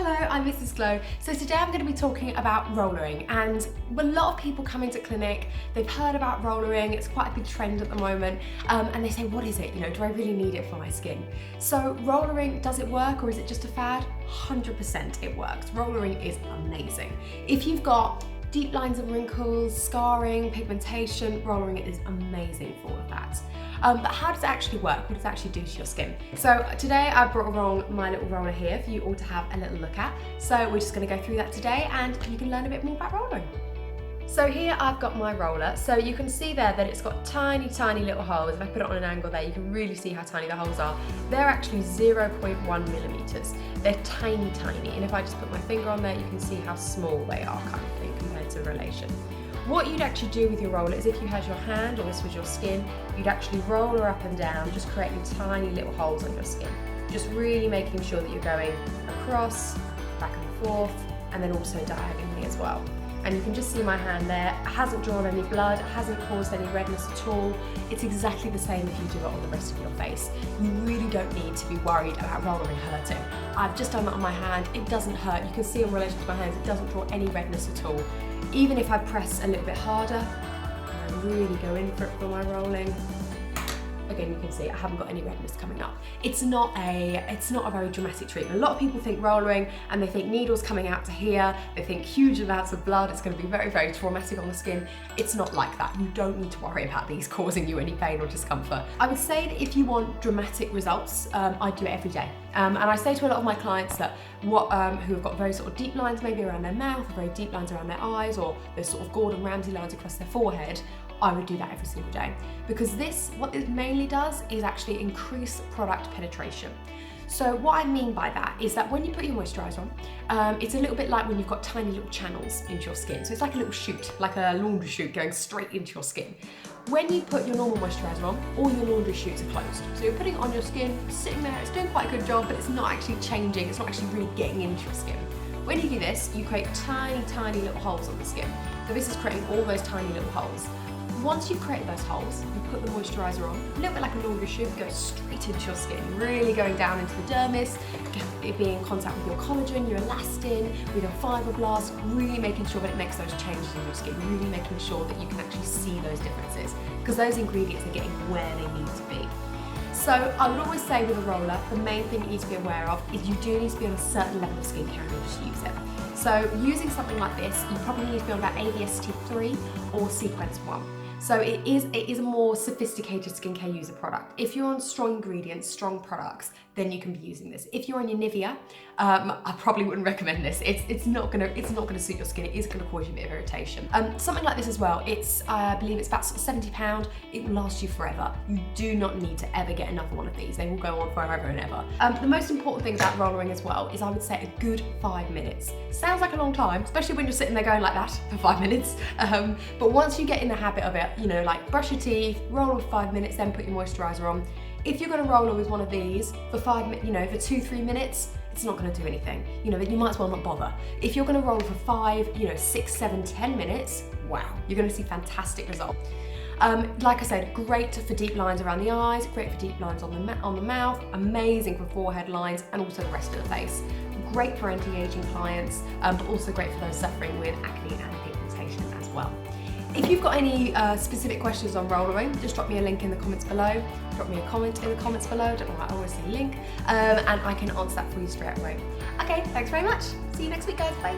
Hello, I'm Mrs. Glow. So today I'm going to be talking about rollering, and a lot of people come into clinic, they've heard about rollering, it's quite a big trend at the moment, and they say, what is it? You know, do I really need it for my skin? So rollering, does it work or is it just a fad? 100% it works. Rollering is amazing. If you've got deep lines and wrinkles, scarring, pigmentation, rollering is amazing for all of that. But how does it actually work? What does it actually do to your skin? So today I brought along my little roller here for you all to have a little look at. So we're just going to go through that today and you can learn a bit more about rollering. So here I've got my roller. So you can see there that it's got tiny, tiny little holes. If I put it on an angle there, you can really see how tiny the holes are. They're actually 0.1 millimeters. They're tiny, tiny. And if I just put my finger on there, you can see how small they are kind of thing compared to relation. What you'd actually do with your roller is if you had your hand or this was your skin, you'd actually roll her up and down, just creating tiny little holes on your skin. Just really making sure that you're going across, back and forth, and then also diagonally as well. And you can just see my hand there. It hasn't drawn any blood, it hasn't caused any redness at all. It's exactly the same if you do it on the rest of your face. You really don't need to be worried about rollering hurting. I've just done that on my hand, it doesn't hurt. You can see in relation to my hands, it doesn't draw any redness at all. Even if I press a little bit harder, and I really go in for it for my rolling, again, you can see I haven't got any redness coming up. It's not a very dramatic treatment. A lot of people think rollering and they think needles coming out to here, they think huge amounts of blood, it's going to be very, very traumatic on the skin. It's not like that. You don't need to worry about these causing you any pain or discomfort. I would say that if you want dramatic results, I do it every day. And I say to a lot of my clients that who have got very sort of deep lines maybe around their mouth, or very deep lines around their eyes, or those sort of Gorden Ramsey lines across their forehead, I would do that every single day. Because what this mainly does is actually increase product penetration. So what I mean by that is that when you put your moisturiser on, it's a little bit like when you've got tiny little channels into your skin. So it's like a little chute, like a laundry chute going straight into your skin. When you put your normal moisturiser on, all your laundry chutes are closed. So you're putting it on your skin, sitting there, it's doing quite a good job, but it's not actually changing, it's not actually really getting into your skin. When you do this, you create tiny, tiny little holes on the skin. So this is creating all those tiny little holes. Once you've created those holes, you put the moisturiser on, a little bit like a laundry chute, goes straight into your skin, really going down into the dermis, being in contact with your collagen, your elastin, with your fibroblasts, really making sure that it makes those changes in your skin, really making sure that you can actually see those differences, because those ingredients are getting where they need to be. So I would always say with a roller, the main thing you need to be aware of is you do need to be on a certain level of skincare in order to use it. So using something like this, you probably need to be on about AVST 3 or C-Quence 1. So it is a more sophisticated skincare user product. If you're on strong ingredients, strong products, then you can be using this. If you're on your Nivea, I probably wouldn't recommend this. It's not gonna suit your skin. It is gonna cause you a bit of irritation. Something like this as well. I believe it's about sort of £70. It will last you forever. You do not need to ever get another one of these. They will go on forever and ever. The most important thing about rollering as well is I would say a good 5 minutes. Sounds like a long time, especially when you're sitting there going like that for 5 minutes. But once you get in the habit of it, you know, like brush your teeth, roll for 5 minutes, then put your moisturiser on. If you're going to roller with one of these for for 2-3 minutes, it's not going to do anything. You know, you might as well not bother. If you're going to roll for 5, 6, 7, 10 minutes, wow, you're going to see fantastic results. Like I said, great for deep lines around the eyes, great for deep lines on the mouth, amazing for forehead lines and also the rest of the face. Great for anti-aging clients, but also great for those suffering with acne and pigmentation as well. If you've got any specific questions on rollering, just drop me a link in the comments below. Drop me a comment in the comments below. I don't know why I always say link. And I can answer that for you straight away. Okay, thanks very much. See you next week, guys. Bye.